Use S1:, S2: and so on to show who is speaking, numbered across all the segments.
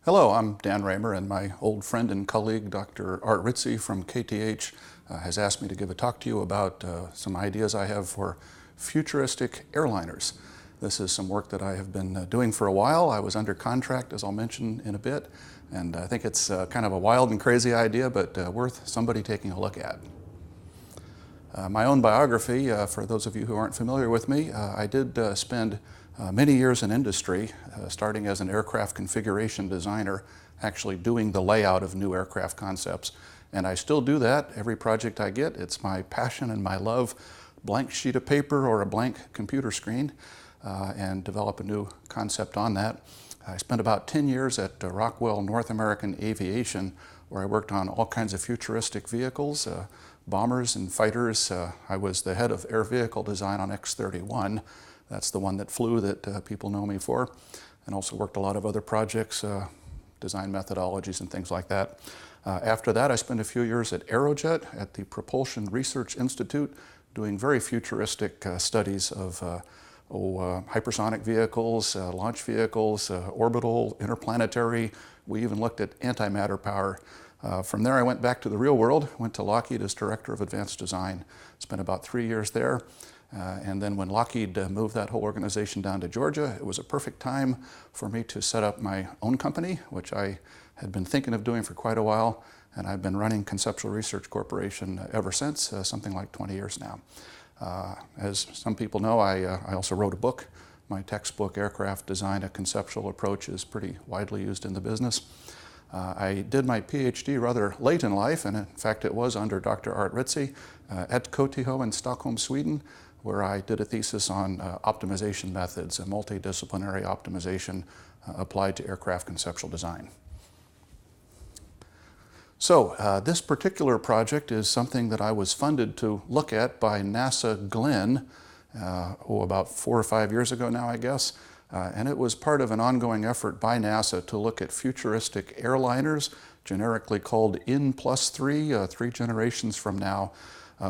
S1: Hello, I'm Dan Raymer, and my old friend and colleague, Dr. Art Ritzy from KTH, has asked me to give a talk to you about some ideas I have for futuristic airliners. This is some work that I have been doing for a while. I was under contract, as I'll mention in a bit, and I think it's kind of a wild and crazy idea, but worth somebody taking a look at. My own biography, for those of you who aren't familiar with me, I did spend many years in industry, starting as an aircraft configuration designer, actually doing the layout of new aircraft concepts. And I still do that every project I get. It's my passion and my love, blank sheet of paper or a blank computer screen, and develop a new concept on that. I spent about 10 years at Rockwell North American Aviation, where I worked on all kinds of futuristic vehicles, bombers and fighters. I was the head of air vehicle design on X-31. That's the one that flew that people know me for, and also worked a lot of other projects, design methodologies and things like that. After that, I spent a few years at Aerojet at the Propulsion Research Institute, doing very futuristic studies of hypersonic vehicles, launch vehicles, orbital, interplanetary. We even looked at antimatter power. From there, I went back to the real world, went to Lockheed as Director of Advanced Design, spent about 3 years there. And then when Lockheed moved that whole organization down to Georgia, it was a perfect time for me to set up my own company, which I had been thinking of doing for quite a while. And I've been running Conceptual Research Corporation ever since, something like 20 years now. As some people know, I also wrote a book. My textbook, Aircraft Design, A Conceptual Approach, is pretty widely used in the business. I did my PhD rather late in life, and in fact it was under Dr. Art Ritzy at KTH in Stockholm, Sweden, where I did a thesis on optimization methods, a multidisciplinary optimization applied to aircraft conceptual design. So this particular project is something that I was funded to look at by NASA Glenn, about 4 or 5 years ago now, I guess. And it was part of an ongoing effort by NASA to look at futuristic airliners, generically called N+3, 3 generations from now,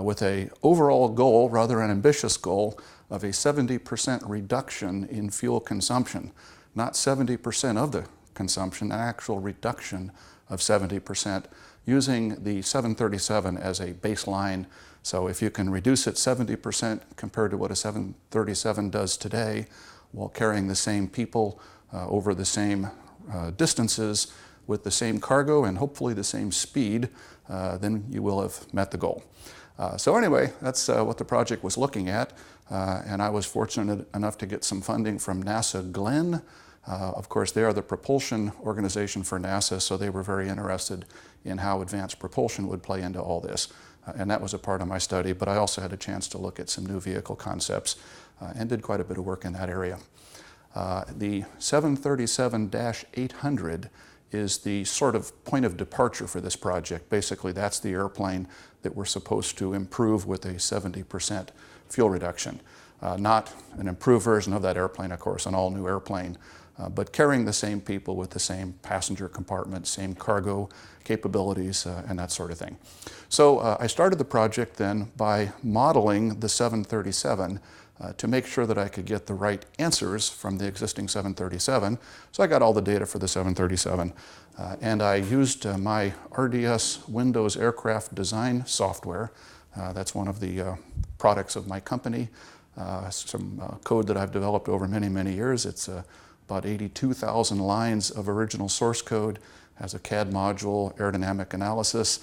S1: with an overall goal, rather an ambitious goal, of a 70% reduction in fuel consumption. Not 70% of the consumption, an actual reduction of 70%, using the 737 as a baseline. So if you can reduce it 70% compared to what a 737 does today, while carrying the same people over the same distances with the same cargo and hopefully the same speed, then you will have met the goal. So anyway, that's what the project was looking at, and I was fortunate enough to get some funding from NASA Glenn. Of course, they are the propulsion organization for NASA, so they were very interested in how advanced propulsion would play into all this. And that was a part of my study, but I also had a chance to look at some new vehicle concepts and did quite a bit of work in that area. The 737-800 is the sort of point of departure for this project. Basically, that's the airplane that we're supposed to improve with a 70% fuel reduction. Not an improved version of that airplane, of course, an all-new airplane, but carrying the same people with the same passenger compartment, same cargo capabilities, and that sort of thing. So I started the project then by modeling the 737 to make sure that I could get the right answers from the existing 737. So I got all the data for the 737, and I used my RDS Windows aircraft design software. That's one of the products of my company. Some code that I've developed over many, many years. It's about 82,000 lines of original source code, has a CAD module, aerodynamic analysis,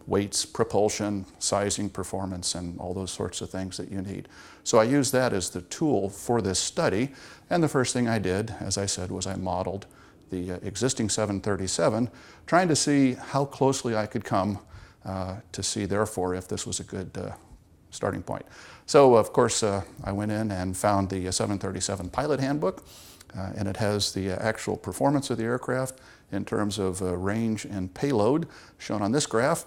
S1: weights, propulsion, sizing, performance, and all those sorts of things that you need. So I used that as the tool for this study, and the first thing I did, as I said, was I modeled the existing 737, trying to see how closely I could come to see, therefore, if this was a good starting point. So, of course, I went in and found the 737 pilot handbook, and it has the actual performance of the aircraft in terms of range and payload, shown on this graph.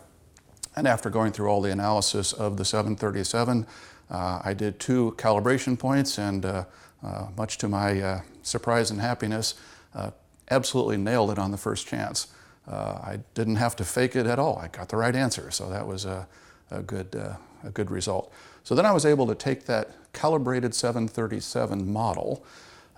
S1: And after going through all the analysis of the 737, I did 2 calibration points, and much to my surprise and happiness, absolutely nailed it on the first chance. I didn't have to fake it at all. I got the right answer, so that was a good result. So then I was able to take that calibrated 737 model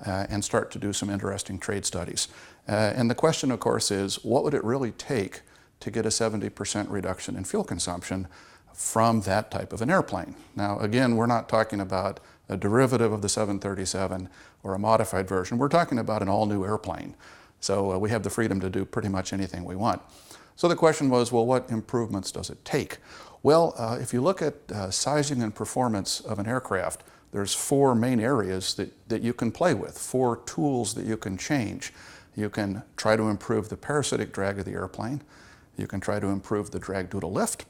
S1: and start to do some interesting trade studies. And the question, of course, is what would it really take to get a 70% reduction in fuel consumption from that type of an airplane? Now, again, we're not talking about a derivative of the 737 or a modified version. We're talking about an all-new airplane. So we have the freedom to do pretty much anything we want. So the question was, well, what improvements does it take? Well, if you look at sizing and performance of an aircraft, there's 4 main areas that you can play with, 4 tools that you can change. You can try to improve the parasitic drag of the airplane. You can try to improve the drag due to lift.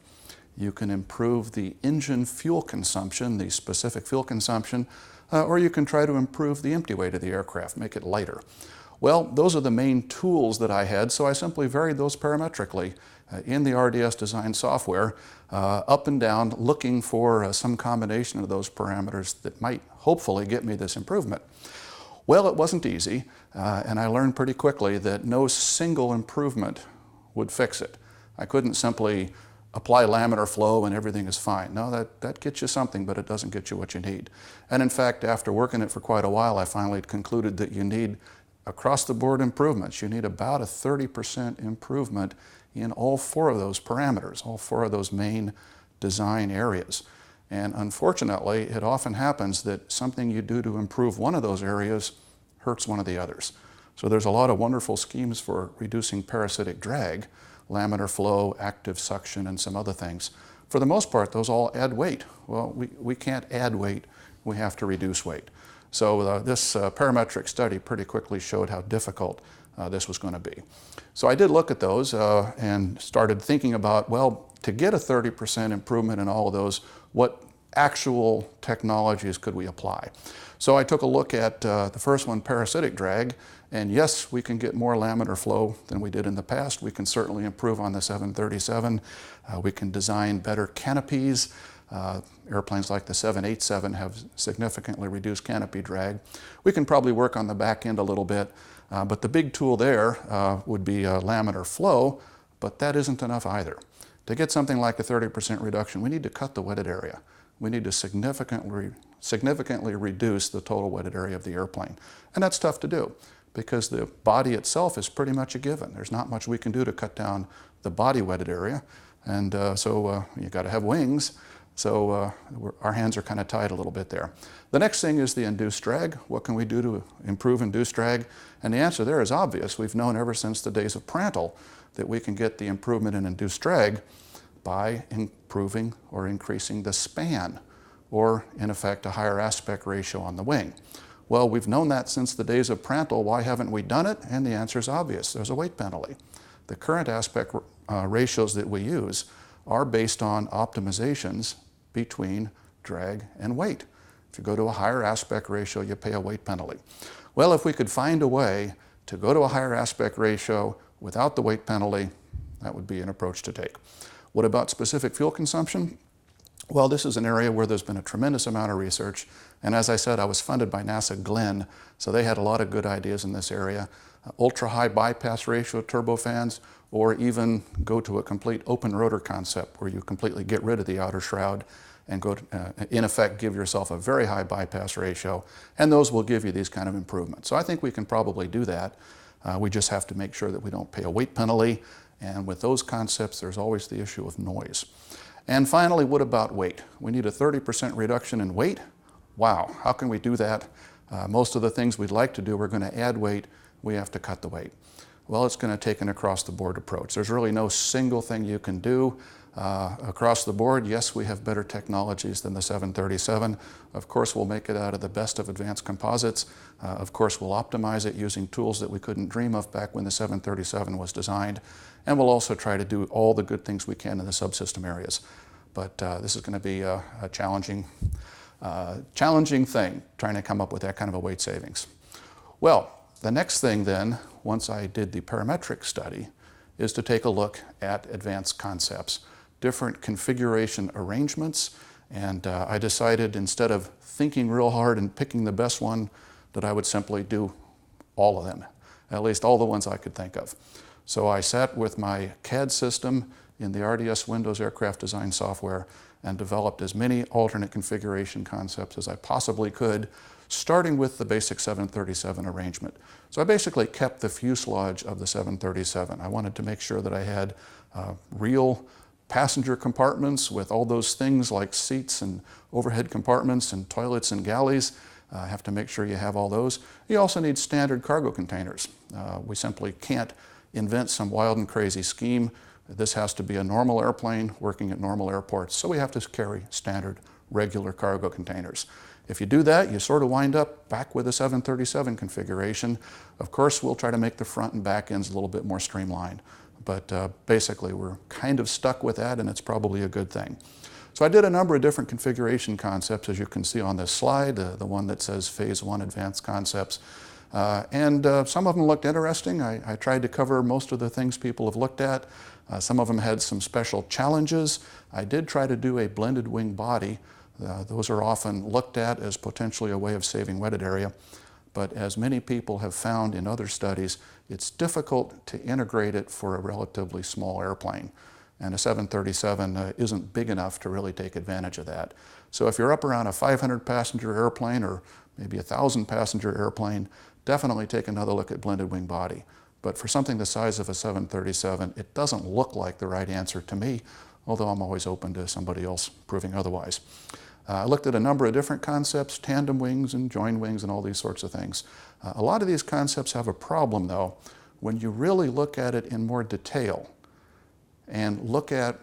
S1: You can improve the engine fuel consumption, the specific fuel consumption, or you can try to improve the empty weight of the aircraft, make it lighter. Well, those are the main tools that I had, so I simply varied those parametrically in the RDS design software, up and down, looking for some combination of those parameters that might hopefully get me this improvement. Well, it wasn't easy, and I learned pretty quickly that no single improvement would fix it. I couldn't simply apply laminar flow and everything is fine. No, that gets you something, but it doesn't get you what you need. And in fact, after working it for quite a while, I finally concluded that you need across-the-board improvements. You need about a 30% improvement in all 4 of those parameters, all 4 of those main design areas. And unfortunately, it often happens that something you do to improve one of those areas hurts one of the others. So there's a lot of wonderful schemes for reducing parasitic drag, laminar flow, active suction, and some other things. For the most part, those all add weight. Well, we can't add weight, we have to reduce weight. So this parametric study pretty quickly showed how difficult this was going to be. So I did look at those and started thinking about, well, to get a 30% improvement in all of those, what actual technologies could we apply? So I took a look at the first one, parasitic drag, and yes, we can get more laminar flow than we did in the past. We can certainly improve on the 737. We can design better canopies. Airplanes like the 787 have significantly reduced canopy drag. We can probably work on the back end a little bit, but the big tool there would be laminar flow, but that isn't enough either. To get something like a 30% reduction, we need to cut the wetted area. We need to significantly reduce the total wetted area of the airplane. And that's tough to do because the body itself is pretty much a given. There's not much we can do to cut down the body wetted area. And so you got to have wings. So our hands are kind of tied a little bit there. The next thing is the induced drag. What can we do to improve induced drag? And the answer there is obvious. We've known ever since the days of Prandtl that we can get the improvement in induced drag by improving or increasing the span, or in effect a higher aspect ratio on the wing. Well, we've known that since the days of Prandtl. Why haven't we done it? And the answer is obvious. There's a weight penalty. The current aspect ratios that we use are based on optimizations between drag and weight. If you go to a higher aspect ratio, you pay a weight penalty. Well, if we could find a way to go to a higher aspect ratio without the weight penalty, that would be an approach to take. What about specific fuel consumption? Well, this is an area where there's been a tremendous amount of research, and as I said, I was funded by NASA Glenn, so they had a lot of good ideas in this area. Ultra-high bypass ratio turbofans, or even go to a complete open rotor concept where you completely get rid of the outer shroud and go to, in effect, give yourself a very high bypass ratio, and those will give you these kind of improvements. So I think we can probably do that. We just have to make sure that we don't pay a weight penalty, and with those concepts, there's always the issue of noise. And finally, what about weight? We need a 30% reduction in weight. Wow, how can we do that? Most of the things we'd like to do, we're going to add weight, we have to cut the weight. Well, it's going to take an across-the-board approach. There's really no single thing you can do. Across the board, yes, we have better technologies than the 737. Of course, we'll make it out of the best of advanced composites. Of course, we'll optimize it using tools that we couldn't dream of back when the 737 was designed. And we'll also try to do all the good things we can in the subsystem areas. But this is going to be a challenging thing, trying to come up with that kind of a weight savings. Well, the next thing then, once I did the parametric study, is to take a look at advanced concepts, different configuration arrangements, and I decided instead of thinking real hard and picking the best one, that I would simply do all of them, at least all the ones I could think of. So I sat with my CAD system in the RDS Windows aircraft design software, and developed as many alternate configuration concepts as I possibly could, starting with the basic 737 arrangement. So I basically kept the fuselage of the 737. I wanted to make sure that I had real passenger compartments with all those things like seats and overhead compartments and toilets and galleys. Have to make sure you have all those. You also need standard cargo containers. We simply can't invent some wild and crazy scheme. This has to be a normal airplane working at normal airports, so we have to carry standard, regular cargo containers. If you do that, you sort of wind up back with a 737 configuration. Of course, we'll try to make the front and back ends a little bit more streamlined, but basically we're kind of stuck with that, and it's probably a good thing. So I did a number of different configuration concepts, as you can see on this slide, the one that says Phase 1 Advanced Concepts. Some of them looked interesting. I tried to cover most of the things people have looked at. Some of them had some special challenges. I did try to do a blended wing body. Those are often looked at as potentially a way of saving wetted area. But as many people have found in other studies, it's difficult to integrate it for a relatively small airplane. And a 737 isn't big enough to really take advantage of that. So if you're up around a 500 passenger airplane or maybe a 1,000 passenger airplane, definitely take another look at blended wing body. But for something the size of a 737, it doesn't look like the right answer to me, although I'm always open to somebody else proving otherwise. I looked at a number of different concepts, tandem wings and joined wings and all these sorts of things. A lot of these concepts have a problem though. When you really look at it in more detail and look at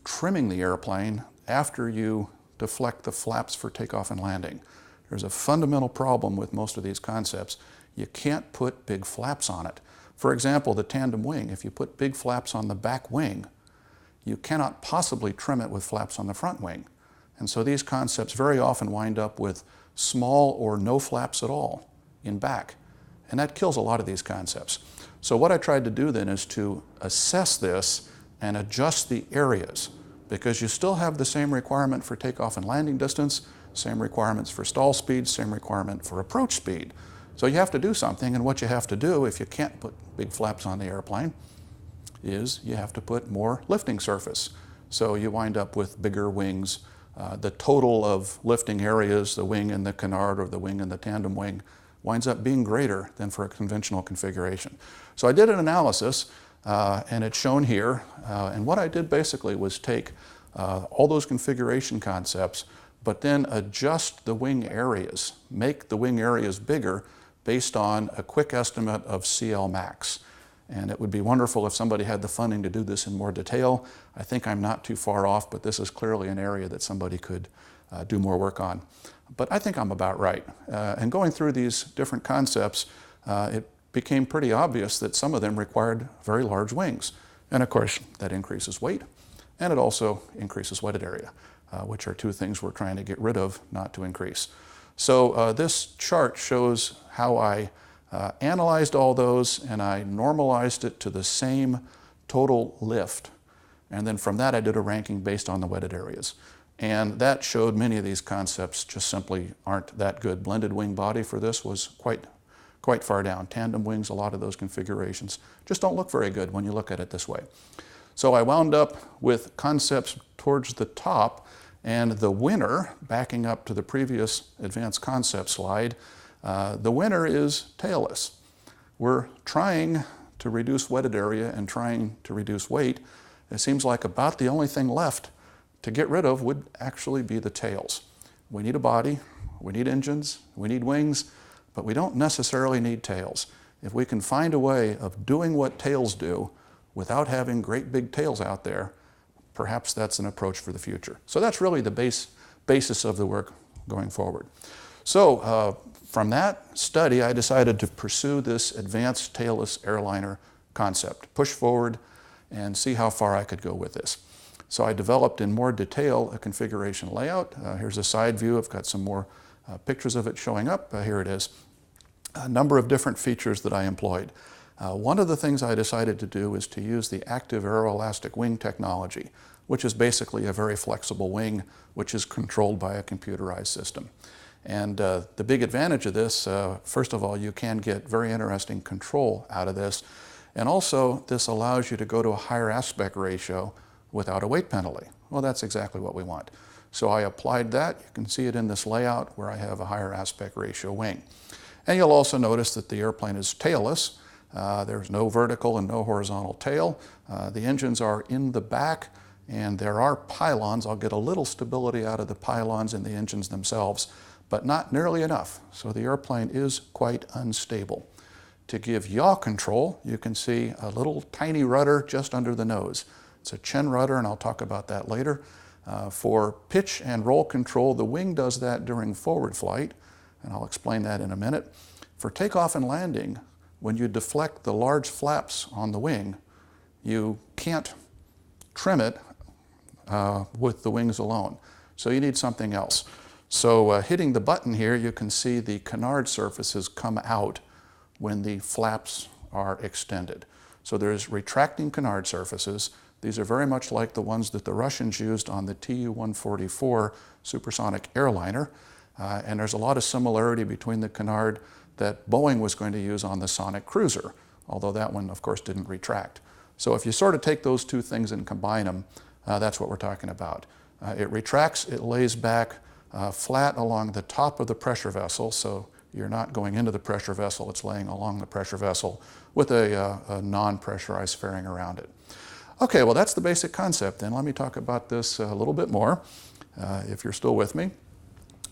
S1: trimming the airplane after you deflect the flaps for takeoff and landing, there's a fundamental problem with most of these concepts. You can't put big flaps on it. For example, the tandem wing, if you put big flaps on the back wing, you cannot possibly trim it with flaps on the front wing. And so these concepts very often wind up with small or no flaps at all in back. And that kills a lot of these concepts. So what I tried to do then is to assess this and adjust the areas, because you still have the same requirement for takeoff and landing distance, same requirements for stall speed, same requirement for approach speed. So you have to do something, and what you have to do if you can't put big flaps on the airplane is you have to put more lifting surface. So you wind up with bigger wings. The total of lifting areas, the wing in the Canard or the wing in the tandem wing, winds up being greater than for a conventional configuration. So I did an analysis, and it's shown here. And what I did basically was take all those configuration concepts, but then adjust the wing areas, make the wing areas bigger based on a quick estimate of CL max. And it would be wonderful if somebody had the funding to do this in more detail. I think I'm not too far off, but this is clearly an area that somebody could do more work on. But I think I'm about right. And going through these different concepts, it became pretty obvious that some of them required very large wings. And of course, that increases weight, and it also increases wetted area, which are two things we're trying to get rid of, not to increase. So this chart shows how I analyzed all those, and I normalized it to the same total lift. And then from that, I did a ranking based on the wetted areas. And that showed many of these concepts just simply aren't that good. Blended wing body for this was quite far down. Tandem wings, a lot of those configurations just don't look very good when you look at it this way. So I wound up with concepts towards the top, and the winner, backing up to the previous advanced concept slide, the winner is Tailless. We're trying to reduce wetted area and trying to reduce weight. It seems like about the only thing left to get rid of would actually be the tails. We need a body, we need engines, we need wings, but we don't necessarily need tails. If we can find a way of doing what tails do without having great big tails out there, perhaps that's an approach for the future. So that's really the basis of the work going forward. So from that study, I decided to pursue this advanced tailless airliner concept, push forward and see how far I could go with this. So I developed in more detail a configuration layout. Here's a side view. I've got some more pictures of it showing up. Here it is. A number of different features that I employed. One of the things I decided to do is to use the active aeroelastic wing technology, which is basically a very flexible wing which is controlled by a computerized system. And the big advantage of this, first of all, you can get very interesting control out of this. And also, this allows you to go to a higher aspect ratio without a weight penalty. Well, that's exactly what we want. So I applied that. You can see it in this layout where I have a higher aspect ratio wing. And you'll also notice that the airplane is tailless. There's no vertical and no horizontal tail. The engines are in the back, and there are pylons. I'll get a little stability out of the pylons in the engines themselves, but not nearly enough. So the airplane is quite unstable. To give yaw control, you can see a little tiny rudder just under the nose. It's a chin rudder, and I'll talk about that later. For pitch and roll control, the wing does that during forward flight, and I'll explain that in a minute. For takeoff and landing, when you deflect the large flaps on the wing, you can't trim it with the wings alone. So you need something else. So hitting the button here, you can see the canard surfaces come out when the flaps are extended. So there's retracting canard surfaces. These are very much like the ones that the Russians used on the Tu-144 supersonic airliner. And there's a lot of similarity between the canard that Boeing was going to use on the Sonic cruiser, although that one, of course, didn't retract. So if you sort of take those two things and combine them, that's what we're talking about. It retracts, it lays back flat along the top of the pressure vessel, so you're not going into the pressure vessel, it's laying along the pressure vessel with a non-pressurized fairing around it. Okay, well that's the basic concept. Then let me talk about this a little bit more, if you're still with me.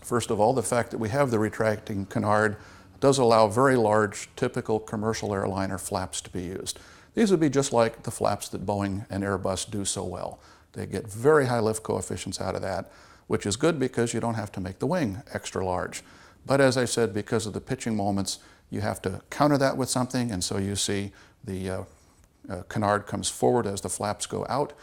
S1: First of all, the fact that we have the retracting canard does allow very large, typical commercial airliner flaps to be used. These would be just like the flaps that Boeing and Airbus do so well. They get very high lift coefficients out of that, which is good because you don't have to make the wing extra large. But as I said, because of the pitching moments, you have to counter that with something, and so you see the canard comes forward as the flaps go out.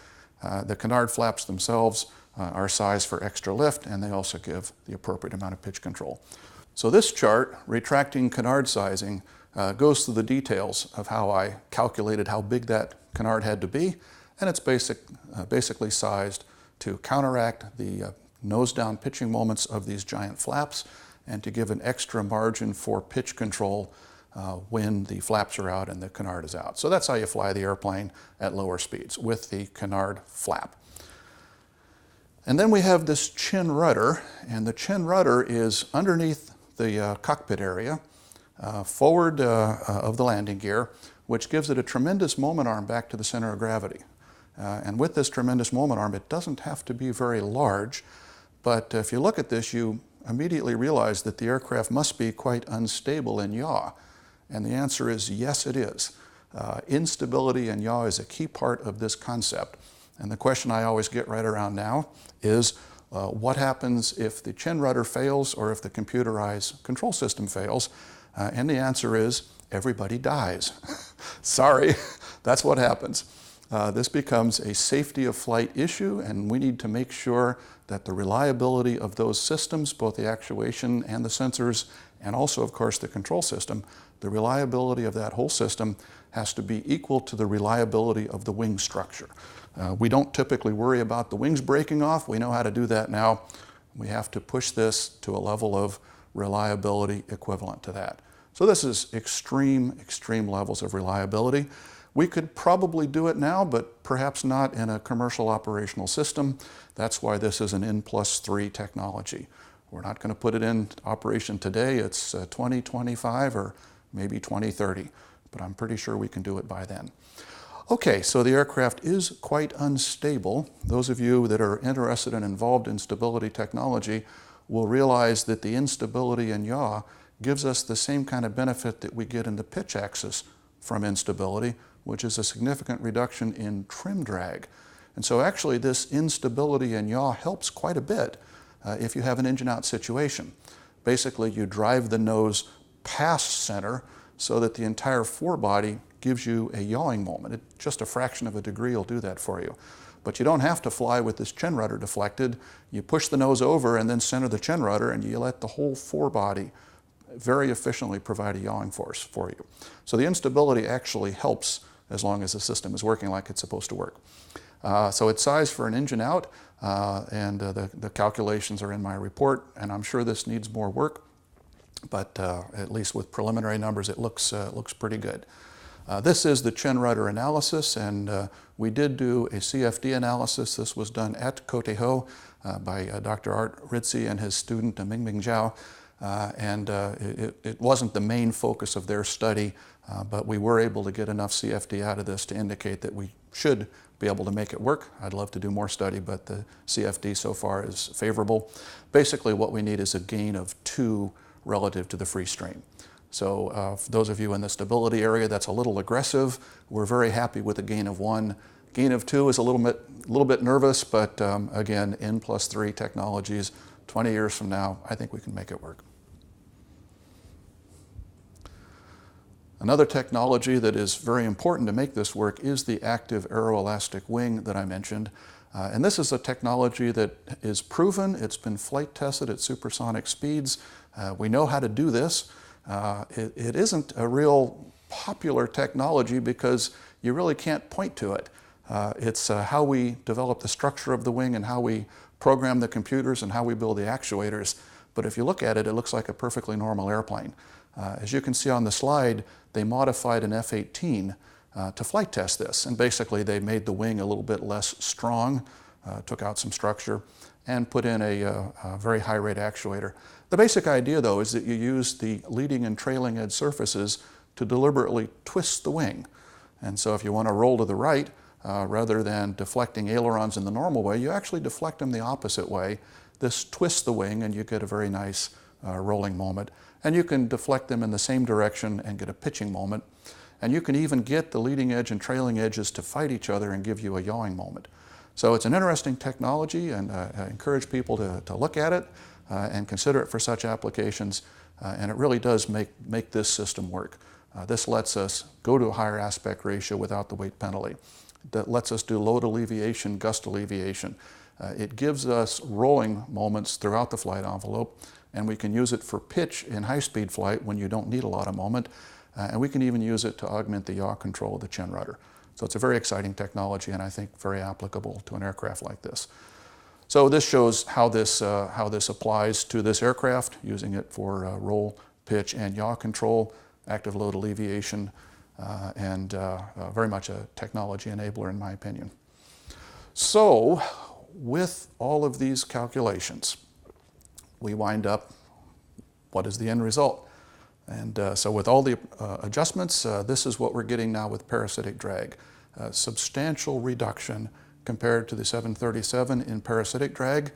S1: The canard flaps themselves are sized for extra lift, and they also give the appropriate amount of pitch control. So this chart, retracting canard sizing, goes through the details of how I calculated how big that canard had to be, and it's basically sized to counteract the nose-down pitching moments of these giant flaps and to give an extra margin for pitch control when the flaps are out and the canard is out. So that's how you fly the airplane at lower speeds, with the canard flap. And then we have this chin rudder, and the chin rudder is underneath the cockpit area, forward of the landing gear, which gives it a tremendous moment arm back to the center of gravity. And with this tremendous moment arm, it doesn't have to be very large, but if you look at this, you immediately realize that the aircraft must be quite unstable in yaw. And the answer is yes, it is. Instability in yaw is a key part of this concept. And the question I always get right around now is, what happens if the chin rudder fails or if the computerized control system fails? And the answer is, everybody dies. Sorry, that's what happens. This becomes a safety of flight issue, and we need to make sure that the reliability of those systems, both the actuation and the sensors, and also, of course, the control system, the reliability of that whole system has to be equal to the reliability of the wing structure. We don't typically worry about the wings breaking off. We know how to do that now. We have to push this to a level of reliability equivalent to that. So this is extreme levels of reliability. We could probably do it now, but perhaps not in a commercial operational system. That's why this is an N+3 technology. We're not going to put it in operation today. It's 2025 or maybe 2030, but I'm pretty sure we can do it by then. Okay, so the aircraft is quite unstable. Those of you that are interested and involved in stability technology will realize that the instability in yaw gives us the same kind of benefit that we get in the pitch axis from instability, which is a significant reduction in trim drag. And so actually this instability in yaw helps quite a bit if you have an engine out situation. Basically, you drive the nose past center so that the entire forebody gives you a yawing moment. Just a fraction of a degree will do that for you. But you don't have to fly with this chin rudder deflected. You push the nose over and then center the chin rudder, and you let the whole forebody very efficiently provide a yawing force for you. So the instability actually helps as long as the system is working like it's supposed to work. So it's sized for an engine out, and the calculations are in my report, and I'm sure this needs more work, but at least with preliminary numbers, it looks pretty good. This is the chin rudder analysis, and we did do a CFD analysis. This was done at Cotejo by Dr. Art Ritzy and his student Mingming Zhao. It wasn't the main focus of their study, but we were able to get enough CFD out of this to indicate that we should be able to make it work. I'd love to do more study, but the CFD so far is favorable. Basically, what we need is a gain of 2 relative to the free stream. So for those of you in the stability area, that's a little aggressive. We're very happy with a gain of 1. Gain of 2 is a little bit nervous, but again, N+3 technologies, 20 years from now, I think we can make it work. Another technology that is very important to make this work is the active aeroelastic wing that I mentioned. And this is a technology that is proven. It's been flight tested at supersonic speeds. We know how to do this. It isn't a real popular technology because you really can't point to it. It's how we develop the structure of the wing and how we program the computers and how we build the actuators. But if you look at it, it looks like a perfectly normal airplane. As you can see on the slide, they modified an F-18 to flight test this. And basically, they made the wing a little bit less strong, took out some structure, and put in a very high rate actuator. The basic idea, though, is that you use the leading and trailing edge surfaces to deliberately twist the wing. And so if you want to roll to the right, rather than deflecting ailerons in the normal way, you actually deflect them the opposite way. This twists the wing, and you get a very nice rolling moment. And you can deflect them in the same direction and get a pitching moment. And you can even get the leading edge and trailing edges to fight each other and give you a yawing moment. So it's an interesting technology, and I encourage people to look at it and consider it for such applications. And it really does make this system work. This lets us go to a higher aspect ratio without the weight penalty. That lets us do load alleviation, gust alleviation. It gives us rolling moments throughout the flight envelope, and we can use it for pitch in high-speed flight when you don't need a lot of moment, and we can even use it to augment the yaw control of the chin rudder. So it's a very exciting technology, and I think very applicable to an aircraft like this. So this shows how this applies to this aircraft, using it for roll, pitch, and yaw control, active load alleviation, and very much a technology enabler in my opinion. So with all of these calculations, we wind up, what is the end result? And so with all the adjustments, this is what we're getting now with parasitic drag. Substantial reduction compared to the 737 in parasitic drag.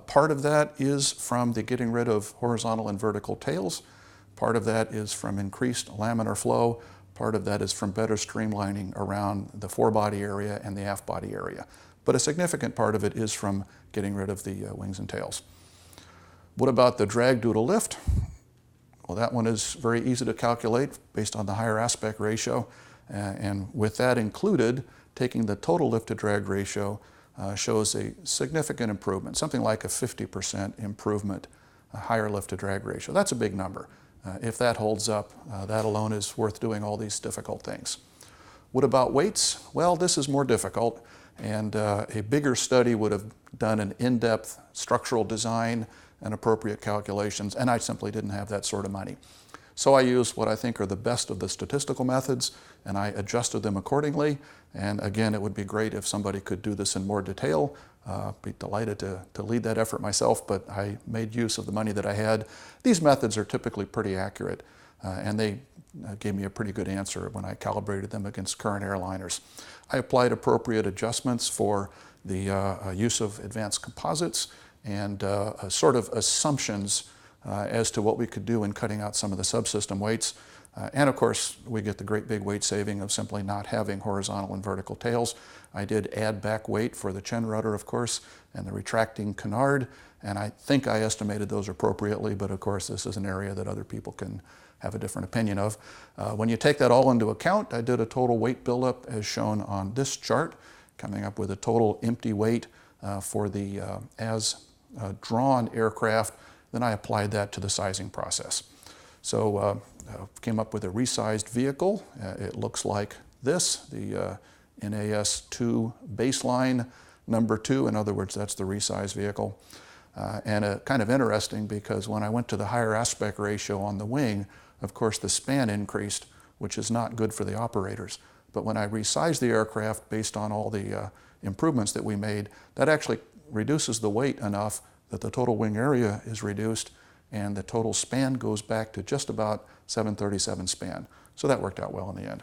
S1: Part of that is from the getting rid of horizontal and vertical tails. Part of that is from increased laminar flow. Part of that is from better streamlining around the forebody area and the aft body area. But a significant part of it is from getting rid of the wings and tails. What about the drag due to lift? Well, that one is very easy to calculate based on the higher aspect ratio. And with that included, taking the total lift to drag ratio shows a significant improvement, something like a 50% improvement, a higher lift to drag ratio. That's a big number. If that holds up, that alone is worth doing all these difficult things. What about weights? Well, this is more difficult, and a bigger study would have done an in-depth structural design and appropriate calculations, and I simply didn't have that sort of money. So I used what I think are the best of the statistical methods, and I adjusted them accordingly. And again, it would be great if somebody could do this in more detail. Be delighted to lead that effort myself, but I made use of the money that I had. These methods are typically pretty accurate, and they gave me a pretty good answer when I calibrated them against current airliners. I applied appropriate adjustments for the use of advanced composites and sort of assumptions as to what we could do in cutting out some of the subsystem weights. And of course, we get the great big weight saving of simply not having horizontal and vertical tails. I did add back weight for the chin rudder, of course, and the retracting canard, and I think I estimated those appropriately, but of course, this is an area that other people can have a different opinion of. When you take that all into account, I did a total weight buildup as shown on this chart, coming up with a total empty weight for the as-drawn aircraft. Then I applied that to the sizing process. So came up with a resized vehicle. It looks like this, the NASA2 Baseline number 2. In other words, that's the resized vehicle. And kind of interesting because when I went to the higher aspect ratio on the wing, of course the span increased, which is not good for the operators. But when I resized the aircraft based on all the improvements that we made, that actually reduces the weight enough that the total wing area is reduced and the total span goes back to just about 737 span. So that worked out well in the end.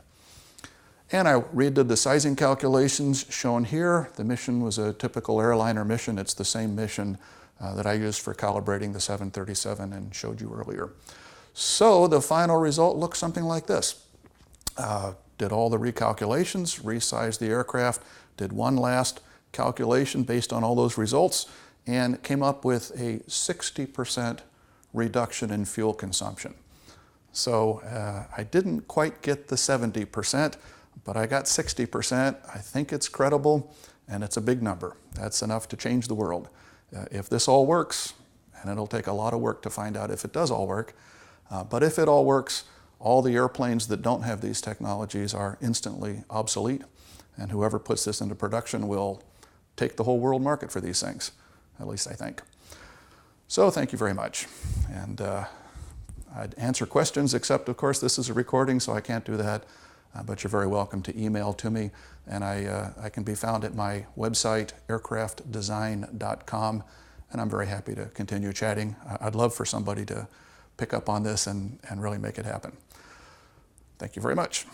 S1: And I redid the sizing calculations shown here. The mission was a typical airliner mission. It's the same mission that I used for calibrating the 737 and showed you earlier. So the final result looks something like this. Did all the recalculations, resized the aircraft, did one last calculation based on all those results, and came up with a 60% reduction in fuel consumption. So I didn't quite get the 70%, but I got 60%. I think it's credible, and it's a big number. That's enough to change the world. If this all works, and it'll take a lot of work to find out if it does all work, but if it all works, all the airplanes that don't have these technologies are instantly obsolete, and whoever puts this into production will take the whole world market for these things, at least I think. So thank you very much. And I'd answer questions, except of course this is a recording, so I can't do that, but you're very welcome to email to me, and I can be found at my website, aircraftdesign.com, and I'm very happy to continue chatting. I'd love for somebody to pick up on this and really make it happen. Thank you very much.